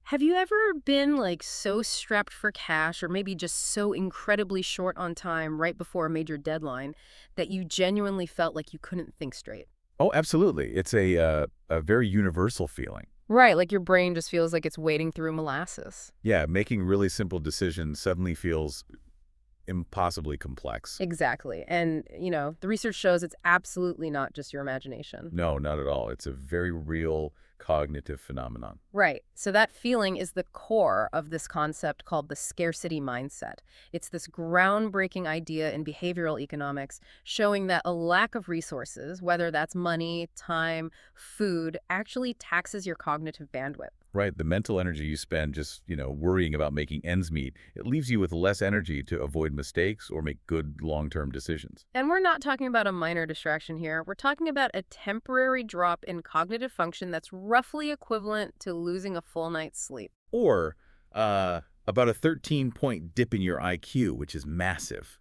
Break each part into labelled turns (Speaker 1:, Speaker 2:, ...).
Speaker 1: Have you ever been like so strapped for cash or maybe just so incredibly short on time right before a major deadline that you genuinely felt like you couldn't think straight?
Speaker 2: Oh, absolutely. It's a very universal feeling.
Speaker 1: Right, like your brain just feels like it's wading through molasses.
Speaker 2: Yeah, making really simple decisions suddenly feels impossibly complex.
Speaker 1: Exactly. And, the research shows it's absolutely not just your imagination.
Speaker 2: No, not at all. It's a very real cognitive phenomenon.
Speaker 1: Right. So that feeling is the core of this concept called the scarcity mindset. It's this groundbreaking idea in behavioral economics showing that a lack of resources, whether that's money, time, food, actually taxes your cognitive bandwidth.
Speaker 2: Right? The mental energy you spend just, worrying about making ends meet, it leaves you with less energy to avoid mistakes or make good long-term decisions.
Speaker 1: And we're not talking about a minor distraction here. We're talking about a temporary drop in cognitive function that's roughly equivalent to losing a full night's sleep.
Speaker 2: Or about a 13-point dip in your IQ, which is massive.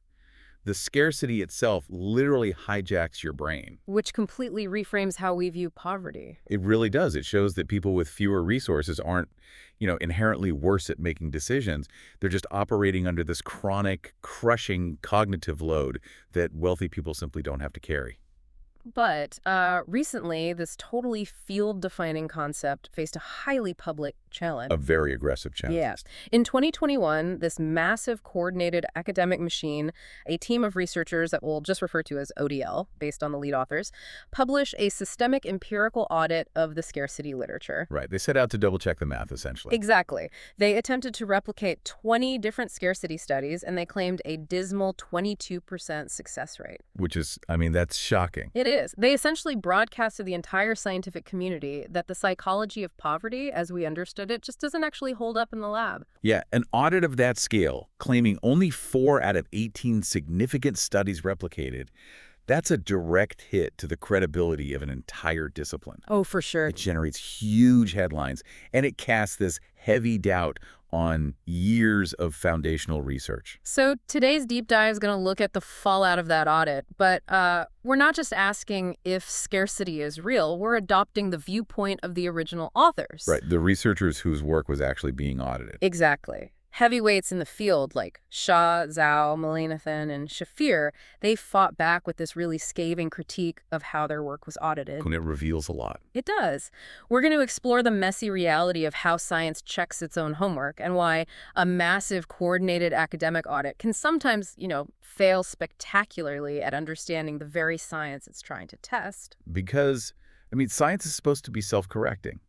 Speaker 2: The scarcity itself literally hijacks your brain.
Speaker 1: Which completely reframes how we view poverty.
Speaker 2: It really does. It shows that people with fewer resources aren't, inherently worse at making decisions. They're just operating under this chronic, crushing cognitive load that wealthy people simply don't have to carry.
Speaker 1: But recently, this totally field-defining concept faced a highly public challenge.
Speaker 2: A very aggressive challenge.
Speaker 1: Yes. In 2021, this massive coordinated academic machine, a team of researchers that we'll just refer to as ODL, based on the lead authors, published a systemic empirical audit of the scarcity literature.
Speaker 2: Right. They set out to double-check the math, essentially.
Speaker 1: Exactly. They attempted to replicate 20 different scarcity studies, and they claimed a dismal 22% success rate.
Speaker 2: Which is, that's shocking.
Speaker 1: It is. They essentially broadcast to the entire scientific community that the psychology of poverty, as we understood it, just doesn't actually hold up in the lab.
Speaker 2: Yeah, an audit of that scale, claiming only 4 out of 18 significant studies replicated, that's a direct hit to the credibility of an entire discipline.
Speaker 1: Oh, for sure.
Speaker 2: It generates huge headlines, and it casts this heavy doubt on years of foundational research.
Speaker 1: So today's deep dive is going to look at the fallout of that audit, but we're not just asking if scarcity is real, we're adopting the viewpoint of the original authors.
Speaker 2: Right, the researchers whose work was actually being audited.
Speaker 1: Exactly. Heavyweights in the field like Shah, Zhao, Mullainathan, and Shafir, they fought back with this really scathing critique of how their work was audited.
Speaker 2: And it reveals a lot.
Speaker 1: It does. We're going to explore the messy reality of how science checks its own homework and why a massive coordinated academic audit can sometimes, fail spectacularly at understanding the very science it's trying to test.
Speaker 2: Because, science is supposed to be self-correcting.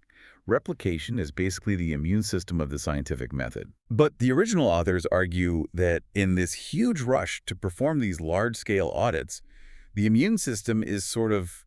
Speaker 2: Replication is basically the immune system of the scientific method. But the original authors argue that in this huge rush to perform these large-scale audits, the immune system is sort of,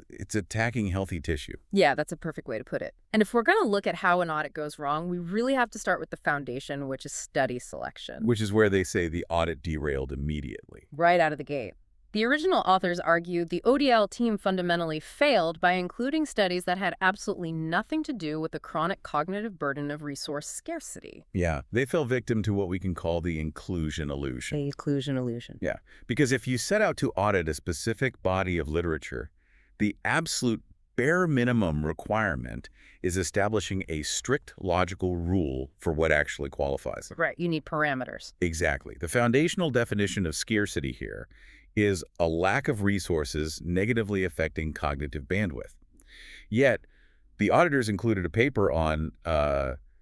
Speaker 2: it's attacking healthy tissue.
Speaker 1: Yeah, that's a perfect way to put it. And if we're going to look at how an audit goes wrong, we really have to start with the foundation, which is study selection.
Speaker 2: Which is where they say the audit derailed immediately.
Speaker 1: Right out of the gate. The original authors argued the ODL team fundamentally failed by including studies that had absolutely nothing to do with the chronic cognitive burden of resource scarcity.
Speaker 2: Yeah, they fell victim to what we can call the inclusion illusion.
Speaker 1: The inclusion illusion.
Speaker 2: Yeah, because if you set out to audit a specific body of literature, the absolute bare minimum requirement is establishing a strict logical rule for what actually qualifies.
Speaker 1: Right, you need parameters.
Speaker 2: Exactly. The foundational definition of scarcity here is a lack of resources negatively affecting cognitive bandwidth. Yet, the auditors included a paper on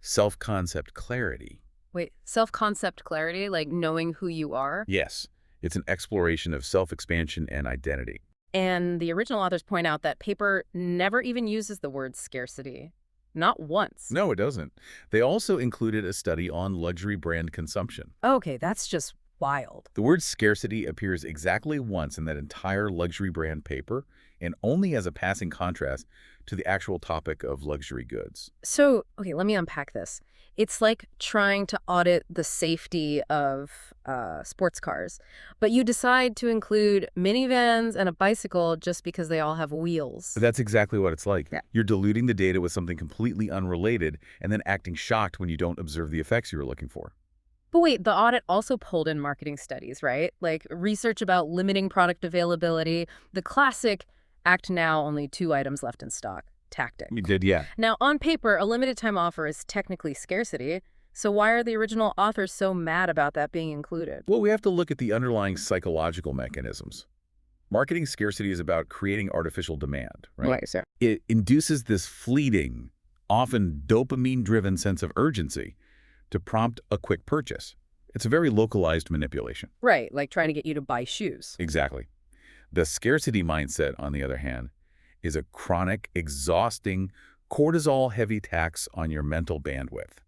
Speaker 2: self-concept clarity.
Speaker 1: Wait, self-concept clarity, like knowing who you are?
Speaker 2: Yes, it's an exploration of self-expansion and identity.
Speaker 1: And the original authors point out that paper never even uses the word scarcity. Not once.
Speaker 2: No, it doesn't. They also included a study on luxury brand consumption.
Speaker 1: Okay, that's just wild.
Speaker 2: The word scarcity appears exactly once in that entire luxury brand paper, and only as a passing contrast to the actual topic of luxury goods.
Speaker 1: So, okay, let me unpack this. It's like trying to audit the safety of sports cars, but you decide to include minivans and a bicycle just because they all have wheels.
Speaker 2: That's exactly what it's like.
Speaker 1: Yeah.
Speaker 2: You're diluting the data with something completely unrelated and then acting shocked when you don't observe the effects you were looking for.
Speaker 1: But wait, the audit also pulled in marketing studies, right? Like research about limiting product availability, the classic act now, only 2 items left in stock. tactic.
Speaker 2: You did, yeah.
Speaker 1: Now, on paper, a limited time offer is technically scarcity, so why are the original authors so mad about that being included?
Speaker 2: Well, we have to look at the underlying psychological mechanisms. Marketing scarcity is about creating artificial demand, right?
Speaker 1: Right, sir.
Speaker 2: It induces this fleeting, often dopamine-driven sense of urgency to prompt a quick purchase. It's a very localized manipulation.
Speaker 1: Right, like trying to get you to buy shoes.
Speaker 2: Exactly. The scarcity mindset, on the other hand, is a chronic, exhausting, cortisol-heavy tax on your mental bandwidth.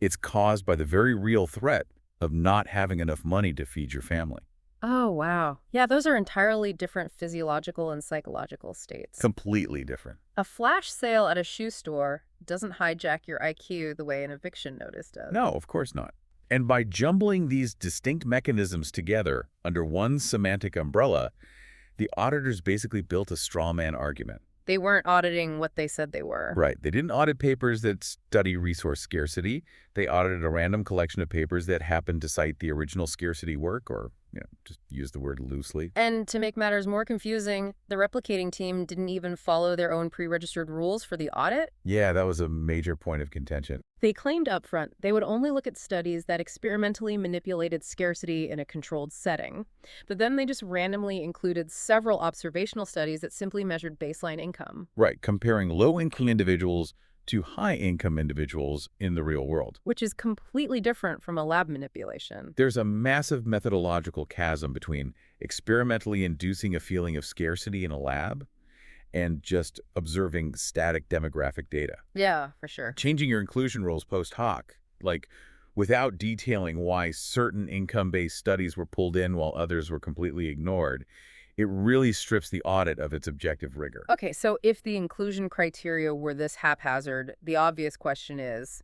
Speaker 2: It's caused by the very real threat of not having enough money to feed your family.
Speaker 1: Oh, wow. Yeah, those are entirely different physiological and psychological states.
Speaker 2: Completely different.
Speaker 1: A flash sale at a shoe store doesn't hijack your IQ the way an eviction notice does.
Speaker 2: No, of course not. And by jumbling these distinct mechanisms together under one semantic umbrella, the auditors basically built a straw man argument.
Speaker 1: They weren't auditing what they said they were.
Speaker 2: Right. They didn't audit papers that study resource scarcity. They audited a random collection of papers that happened to cite the original scarcity work, or just use the word loosely.
Speaker 1: And to make matters more confusing, the replicating team didn't even follow their own pre-registered rules for the audit.
Speaker 2: Yeah, that was a major point of contention.
Speaker 1: They claimed upfront they would only look at studies that experimentally manipulated scarcity in a controlled setting, but then they just randomly included several observational studies that simply measured baseline income.
Speaker 2: Right, comparing low-income individuals to high-income individuals in the real world.
Speaker 1: Which is completely different from a lab manipulation.
Speaker 2: There's a massive methodological chasm between experimentally inducing a feeling of scarcity in a lab and just observing static demographic data.
Speaker 1: Yeah, for sure.
Speaker 2: Changing your inclusion rules post hoc, like without detailing why certain income-based studies were pulled in while others were completely ignored, it really strips the audit of its objective rigor.
Speaker 1: Okay, so if the inclusion criteria were this haphazard, the obvious question is,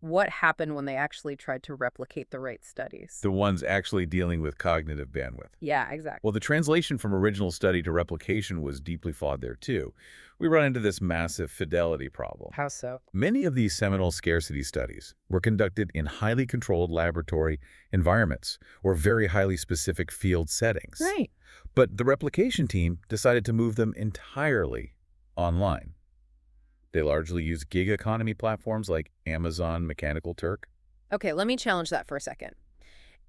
Speaker 1: what happened when they actually tried to replicate the right studies?
Speaker 2: The ones actually dealing with cognitive bandwidth.
Speaker 1: Yeah, exactly.
Speaker 2: Well, the translation from original study to replication was deeply flawed there, too. We run into this massive fidelity problem.
Speaker 1: How so?
Speaker 2: Many of these seminal scarcity studies were conducted in highly controlled laboratory environments or very highly specific field settings.
Speaker 1: Right.
Speaker 2: But the replication team decided to move them entirely online. They largely use gig economy platforms like Amazon Mechanical Turk.
Speaker 1: Okay, let me challenge that for a second.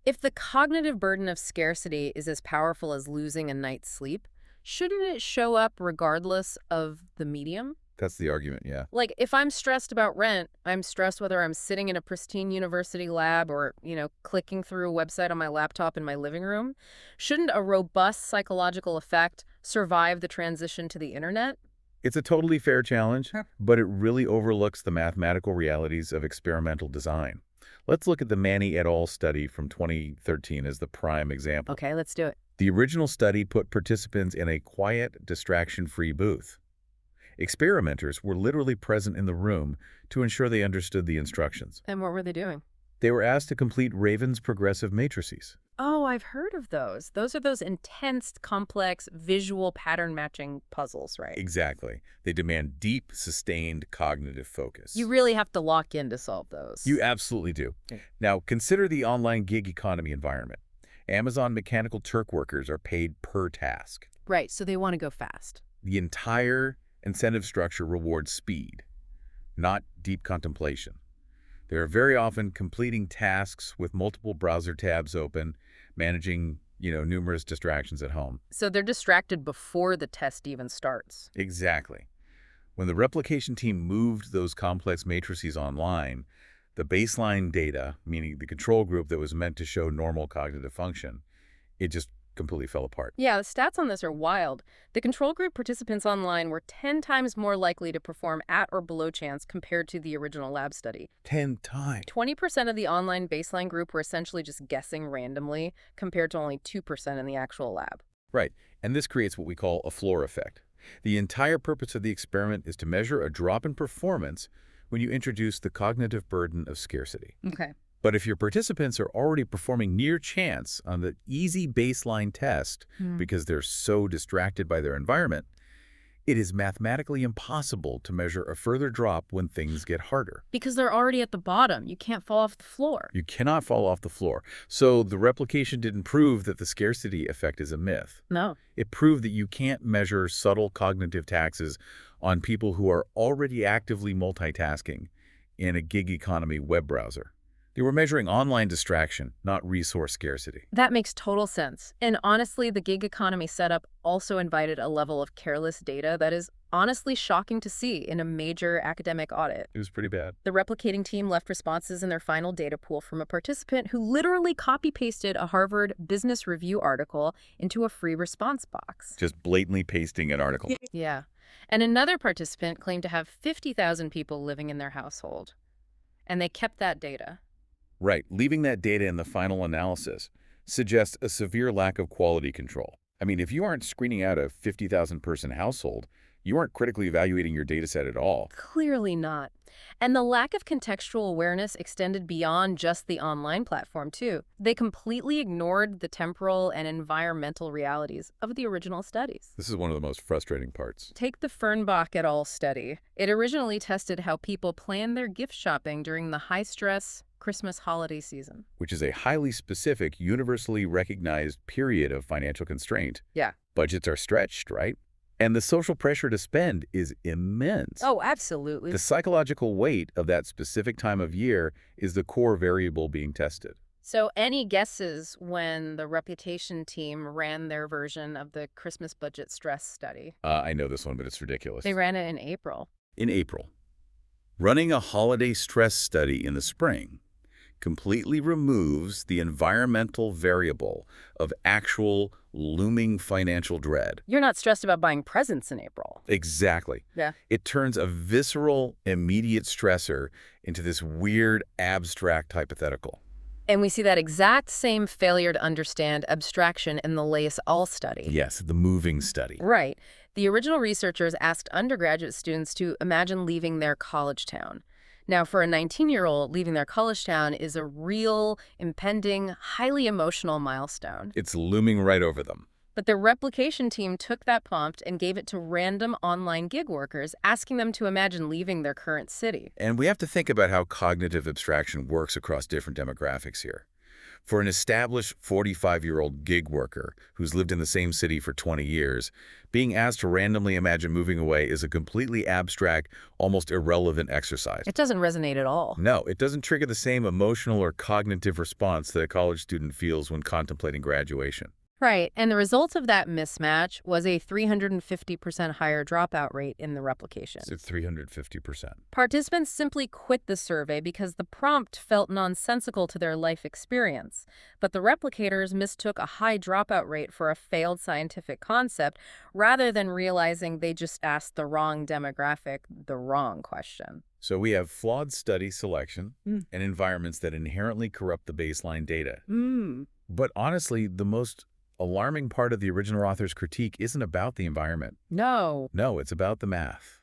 Speaker 1: If the cognitive burden of scarcity is as powerful as losing a night's sleep, shouldn't it show up regardless of the medium?
Speaker 2: That's the argument, yeah.
Speaker 1: Like, if I'm stressed about rent, I'm stressed whether I'm sitting in a pristine university lab or, clicking through a website on my laptop in my living room. Shouldn't a robust psychological effect survive the transition to the internet?
Speaker 2: It's a totally fair challenge, but it really overlooks the mathematical realities of experimental design. Let's look at the Manny et al. Study from 2013 as the prime example.
Speaker 1: Okay, let's do it.
Speaker 2: The original study put participants in a quiet, distraction-free booth. Experimenters were literally present in the room to ensure they understood the instructions.
Speaker 1: And what were they doing?
Speaker 2: They were asked to complete Raven's progressive matrices.
Speaker 1: Oh, I've heard of those. Those are those intense, complex, visual pattern-matching puzzles, right?
Speaker 2: Exactly. They demand deep, sustained cognitive focus.
Speaker 1: You really have to lock in to solve those.
Speaker 2: You absolutely do. Now, consider the online gig economy environment. Amazon Mechanical Turk workers are paid per task.
Speaker 1: Right, so they want to go fast.
Speaker 2: The entire incentive structure rewards speed, not deep contemplation. They are very often completing tasks with multiple browser tabs open, managing, numerous distractions at home.
Speaker 1: So they're distracted before the test even starts.
Speaker 2: Exactly. When the replication team moved those complex matrices online, the baseline data, meaning the control group that was meant to show normal cognitive function, it just completely fell apart.
Speaker 1: Yeah, the stats on this are wild. The control group participants online were 10 times more likely to perform at or below chance compared to the original lab study.
Speaker 2: 10 times.
Speaker 1: 20% of the online baseline group were essentially just guessing randomly, compared to only 2% in the actual lab.
Speaker 2: Right, and this creates what we call a floor effect. The entire purpose of the experiment is to measure a drop in performance when you introduce the cognitive burden of scarcity.
Speaker 1: Okay.
Speaker 2: But if your participants are already performing near chance on the easy baseline test because they're so distracted by their environment, it is mathematically impossible to measure a further drop when things get harder.
Speaker 1: Because they're already at the bottom. You can't fall off the floor.
Speaker 2: You cannot fall off the floor. So the replication didn't prove that the scarcity effect is a myth.
Speaker 1: No.
Speaker 2: It proved that you can't measure subtle cognitive taxes on people who are already actively multitasking in a gig economy web browser. They were measuring online distraction, not resource scarcity.
Speaker 1: That makes total sense. And honestly, the gig economy setup also invited a level of careless data that is honestly shocking to see in a major academic audit.
Speaker 2: It was pretty bad.
Speaker 1: The replicating team left responses in their final data pool from a participant who literally copy-pasted a Harvard Business Review article into a free response box.
Speaker 2: Just blatantly pasting an article.
Speaker 1: Yeah. And another participant claimed to have 50,000 people living in their household. And they kept that data.
Speaker 2: Right, leaving that data in the final analysis suggests a severe lack of quality control. I mean, if you aren't screening out a 50,000-person household, you aren't critically evaluating your data set at all.
Speaker 1: Clearly not. And the lack of contextual awareness extended beyond just the online platform, too. They completely ignored the temporal and environmental realities of the original studies.
Speaker 2: This is one of the most frustrating parts.
Speaker 1: Take the Fernbach et al. Study. It originally tested how people plan their gift shopping during the high-stress Christmas holiday season.
Speaker 2: Which is a highly specific, universally recognized period of financial constraint.
Speaker 1: Yeah.
Speaker 2: Budgets are stretched, right? And the social pressure to spend is immense.
Speaker 1: Oh, absolutely.
Speaker 2: The psychological weight of that specific time of year is the core variable being tested.
Speaker 1: So any guesses when the Reputation team ran their version of the Christmas budget stress study?
Speaker 2: I know this one, but it's ridiculous.
Speaker 1: They ran it in April.
Speaker 2: In April. Running a holiday stress study in the spring completely removes the environmental variable of actual looming financial dread.
Speaker 1: You're not stressed about buying presents in April.
Speaker 2: Exactly.
Speaker 1: Yeah.
Speaker 2: It turns a visceral, immediate stressor into this weird, abstract hypothetical.
Speaker 1: And we see that exact same failure to understand abstraction in the Lace All study.
Speaker 2: Yes, the moving study.
Speaker 1: Right. The original researchers asked undergraduate students to imagine leaving their college town. Now, for a 19-year-old, leaving their college town is a real, impending, highly emotional milestone.
Speaker 2: It's looming right over them.
Speaker 1: But the Replication team took that prompt and gave it to random online gig workers, asking them to imagine leaving their current city.
Speaker 2: And we have to think about how cognitive abstraction works across different demographics here. For an established 45-year-old gig worker who's lived in the same city for 20 years, being asked to randomly imagine moving away is a completely abstract, almost irrelevant exercise.
Speaker 1: It doesn't resonate at all.
Speaker 2: No, it doesn't trigger the same emotional or cognitive response that a college student feels when contemplating graduation.
Speaker 1: Right, and the result of that mismatch was a 350% higher dropout rate in the replication.
Speaker 2: It's 350%.
Speaker 1: Participants simply quit the survey because the prompt felt nonsensical to their life experience. But the replicators mistook a high dropout rate for a failed scientific concept rather than realizing they just asked the wrong demographic the wrong question.
Speaker 2: So we have flawed study selection and environments that inherently corrupt the baseline data. But honestly, the most alarming part of the original author's critique isn't about the environment.
Speaker 1: No.
Speaker 2: No, it's about the math.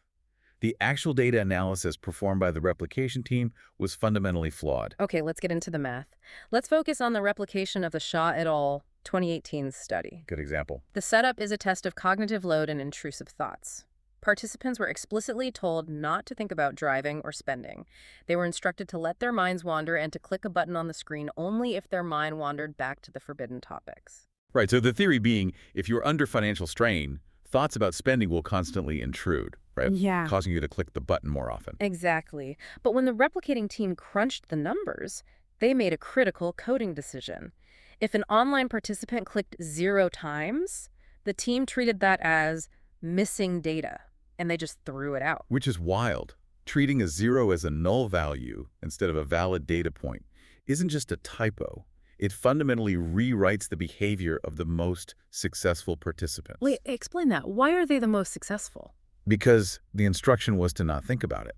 Speaker 2: The actual data analysis performed by the replication team was fundamentally flawed.
Speaker 1: Okay, let's get into the math. Let's focus on the replication of the Shaw et al. 2018 study.
Speaker 2: Good example.
Speaker 1: The setup is a test of cognitive load and intrusive thoughts. Participants were explicitly told not to think about driving or spending. They were instructed to let their minds wander and to click a button on the screen only if their mind wandered back to the forbidden topics.
Speaker 2: Right, so the theory being, if you're under financial strain, thoughts about spending will constantly intrude, right?
Speaker 1: Yeah.
Speaker 2: Causing you to click the button more often.
Speaker 1: Exactly. But when the replicating team crunched the numbers, they made a critical coding decision. If an online participant clicked 0 times, the team treated that as missing data, and they just threw it out.
Speaker 2: Which is wild. Treating a 0 as a null value instead of a valid data point isn't just a typo. It fundamentally rewrites the behavior of the most successful participants.
Speaker 1: Wait, explain that. Why are they the most successful?
Speaker 2: Because the instruction was to not think about it.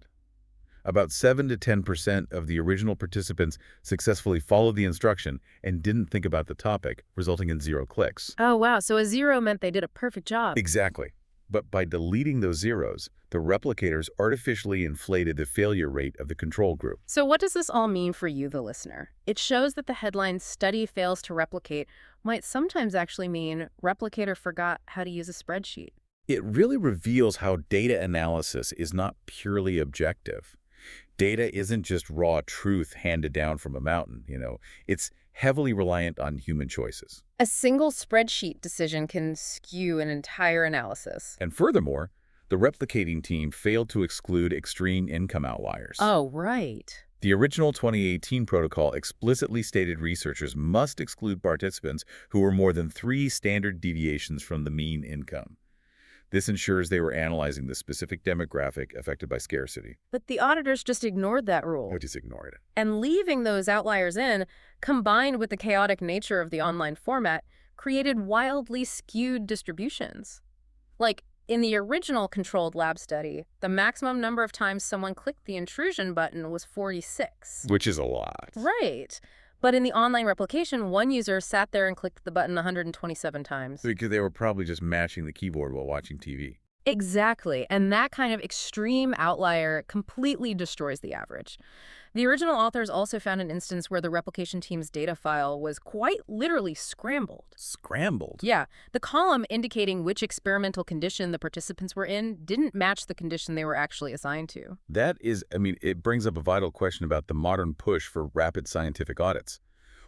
Speaker 2: About 7 to 10% of the original participants successfully followed the instruction and didn't think about the topic, resulting in 0 clicks.
Speaker 1: Oh, wow. So a 0 meant they did a perfect job.
Speaker 2: Exactly. But by deleting those zeros, the replicators artificially inflated the failure rate of the control group.
Speaker 1: So what does this all mean for you, the listener? It shows that the headline "Study Fails to Replicate" might sometimes actually mean replicator forgot how to use a spreadsheet.
Speaker 2: It really reveals how data analysis is not purely objective. Data isn't just raw truth handed down from a mountain, It's heavily reliant on human choices.
Speaker 1: A single spreadsheet decision can skew an entire analysis.
Speaker 2: And furthermore, The replicating team failed to exclude extreme income outliers.
Speaker 1: Oh, right.
Speaker 2: The original 2018 protocol explicitly stated researchers must exclude participants who were more than 3 standard deviations from the mean income. This ensures they were analyzing the specific demographic affected by scarcity.
Speaker 1: But the auditors just ignored that rule.
Speaker 2: Just ignored it.
Speaker 1: And leaving those outliers in, combined with the chaotic nature of the online format, created wildly skewed distributions. Like, in the original controlled lab study, the maximum number of times someone clicked the intrusion button was 46.
Speaker 2: Which is a lot.
Speaker 1: Right. But in the online replication, one user sat there and clicked the button 127 times.
Speaker 2: Because they were probably just mashing the keyboard while watching TV.
Speaker 1: Exactly. And that kind of extreme outlier completely destroys the average. The original authors also found an instance where the replication team's data file was quite literally scrambled.
Speaker 2: Scrambled?
Speaker 1: Yeah. The column indicating which experimental condition the participants were in didn't match the condition they were actually assigned to.
Speaker 2: That is, it brings up a vital question about the modern push for rapid scientific audits.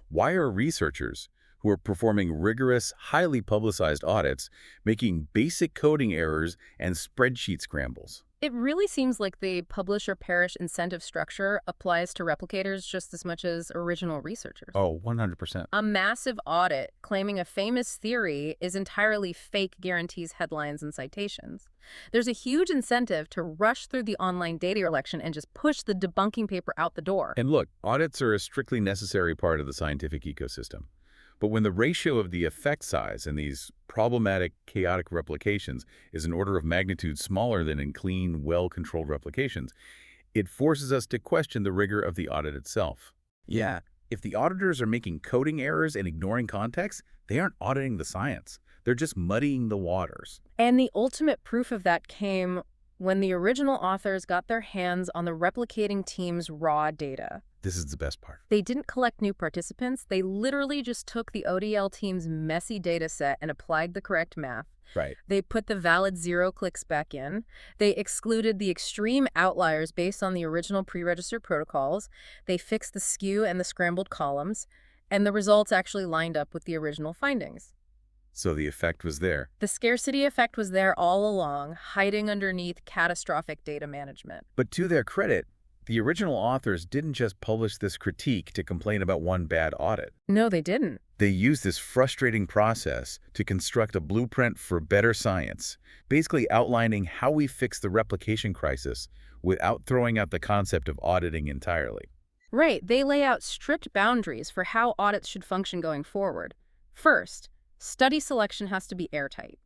Speaker 2: Why are researchers who are performing rigorous, highly publicized audits making basic coding errors and spreadsheet scrambles?
Speaker 1: It really seems like the publish or perish incentive structure applies to replicators just as much as original researchers.
Speaker 2: Oh, 100%.
Speaker 1: A massive audit claiming a famous theory is entirely fake guarantees headlines and citations. There's a huge incentive to rush through the online data collection and just push the debunking paper out the door.
Speaker 2: And look, audits are a strictly necessary part of the scientific ecosystem. But when the ratio of the effect size in these problematic, chaotic replications is an order of magnitude smaller than in clean, well-controlled replications, it forces us to question the rigor of the audit itself. Yeah, if the auditors are making coding errors and ignoring context, they aren't auditing the science. They're just muddying the waters.
Speaker 1: And the ultimate proof of that came when the original authors got their hands on the replicating team's raw data.
Speaker 2: This is the best part.
Speaker 1: They didn't collect new participants. They literally just took the ODL team's messy data set and applied the correct math.
Speaker 2: Right.
Speaker 1: They put the valid 0 clicks back in. They excluded the extreme outliers based on the original pre-registered protocols. They fixed the skew and the scrambled columns. And the results actually lined up with the original findings.
Speaker 2: So the effect was there.
Speaker 1: The scarcity effect was there all along, hiding underneath catastrophic data management.
Speaker 2: But to their credit, the original authors didn't just publish this critique to complain about one bad audit.
Speaker 1: No, they didn't.
Speaker 2: They used this frustrating process to construct a blueprint for better science, basically outlining how we fix the replication crisis without throwing out the concept of auditing entirely.
Speaker 1: Right. They lay out strict boundaries for how audits should function going forward. First, study selection has to be airtight.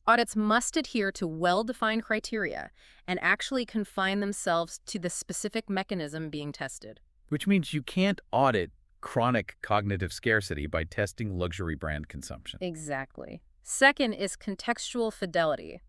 Speaker 1: Audits must adhere to well-defined criteria and actually confine themselves to the specific mechanism being tested.
Speaker 2: Which means you can't audit chronic cognitive scarcity by testing luxury brand consumption.
Speaker 1: Exactly. Second is contextual fidelity.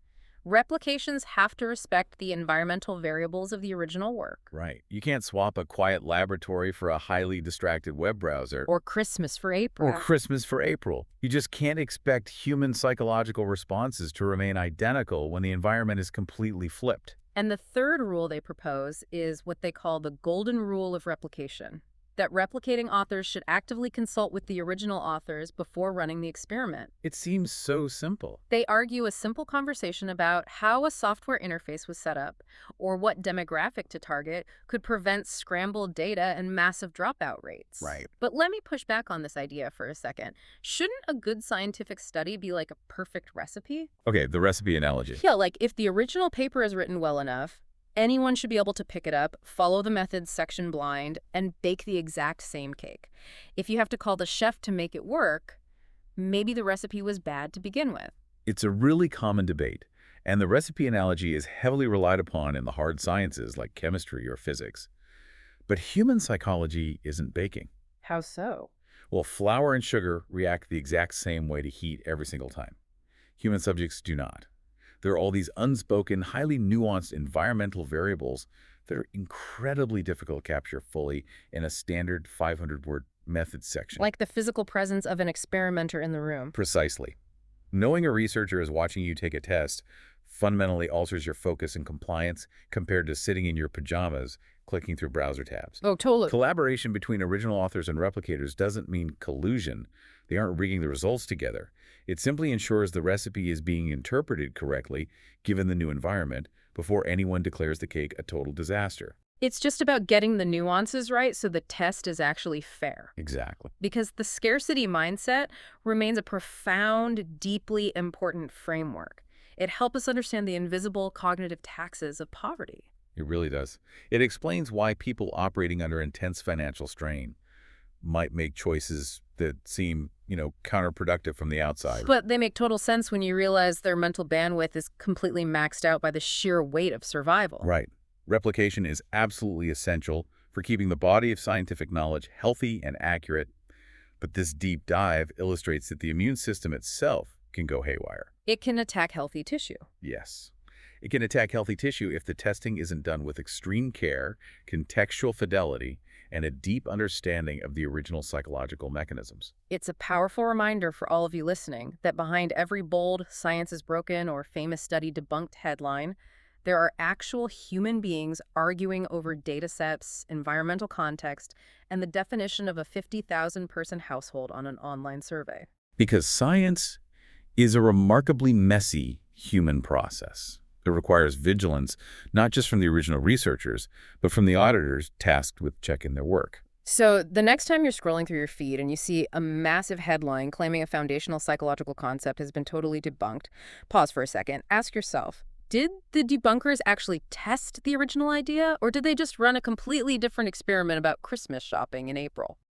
Speaker 1: Replications have to respect the environmental variables of the original work.
Speaker 2: Right. You can't swap a quiet laboratory for a highly distracted web browser.
Speaker 1: Or Christmas for April.
Speaker 2: Or Christmas for April. You just can't expect human psychological responses to remain identical when the environment is completely flipped.
Speaker 1: And the third rule they propose is what they call the golden rule of replication, that replicating authors should actively consult with the original authors before running the experiment.
Speaker 2: It seems so simple.
Speaker 1: They argue a simple conversation about how a software interface was set up or what demographic to target could prevent scrambled data and massive dropout rates.
Speaker 2: Right.
Speaker 1: But let me push back on this idea for a second. Shouldn't a good scientific study be like a perfect recipe?
Speaker 2: Okay, the recipe analogy.
Speaker 1: Yeah, like if the original paper is written well enough, anyone should be able to pick it up, follow the methods section blind, and bake the exact same cake. If you have to call the chef to make it work, maybe the recipe was bad to begin with.
Speaker 2: It's a really common debate, and the recipe analogy is heavily relied upon in the hard sciences like chemistry or physics. But human psychology isn't baking.
Speaker 1: How so?
Speaker 2: Well, flour and sugar react the exact same way to heat every single time. Human subjects do not. There are all these unspoken, highly nuanced environmental variables that are incredibly difficult to capture fully in a standard 500-word methods section.
Speaker 1: Like the physical presence of an experimenter in the room.
Speaker 2: Precisely. Knowing a researcher is watching you take a test fundamentally alters your focus and compliance compared to sitting in your pajamas clicking through browser tabs.
Speaker 1: Oh, totally.
Speaker 2: Collaboration between original authors and replicators doesn't mean collusion. They aren't rigging the results together. It simply ensures the recipe is being interpreted correctly given the new environment before anyone declares the cake a total disaster.
Speaker 1: It's just about getting the nuances right so the test is actually fair.
Speaker 2: Exactly.
Speaker 1: Because the scarcity mindset remains a profound, deeply important framework. It helps us understand the invisible cognitive taxes of poverty.
Speaker 2: It really does. It explains why people operating under intense financial strain might make choices that seem, counterproductive from the outside.
Speaker 1: But they make total sense when you realize their mental bandwidth is completely maxed out by the sheer weight of survival.
Speaker 2: Right. Replication is absolutely essential for keeping the body of scientific knowledge healthy and accurate, but this deep dive illustrates that the immune system itself can go haywire.
Speaker 1: It can attack healthy tissue.
Speaker 2: Yes. It can attack healthy tissue if the testing isn't done with extreme care, contextual fidelity, and a deep understanding of the original psychological mechanisms.
Speaker 1: It's a powerful reminder for all of you listening that behind every bold "science is broken" or famous study debunked headline, there are actual human beings arguing over data sets, environmental context, and the definition of a 50,000-person household on an online survey.
Speaker 2: Because science is a remarkably messy human process. It requires vigilance, not just from the original researchers, but from the auditors tasked with checking their work.
Speaker 1: So the next time you're scrolling through your feed and you see a massive headline claiming a foundational psychological concept has been totally debunked, pause for a second, ask yourself, did the debunkers actually test the original idea, or did they just run a completely different experiment about Christmas shopping in April?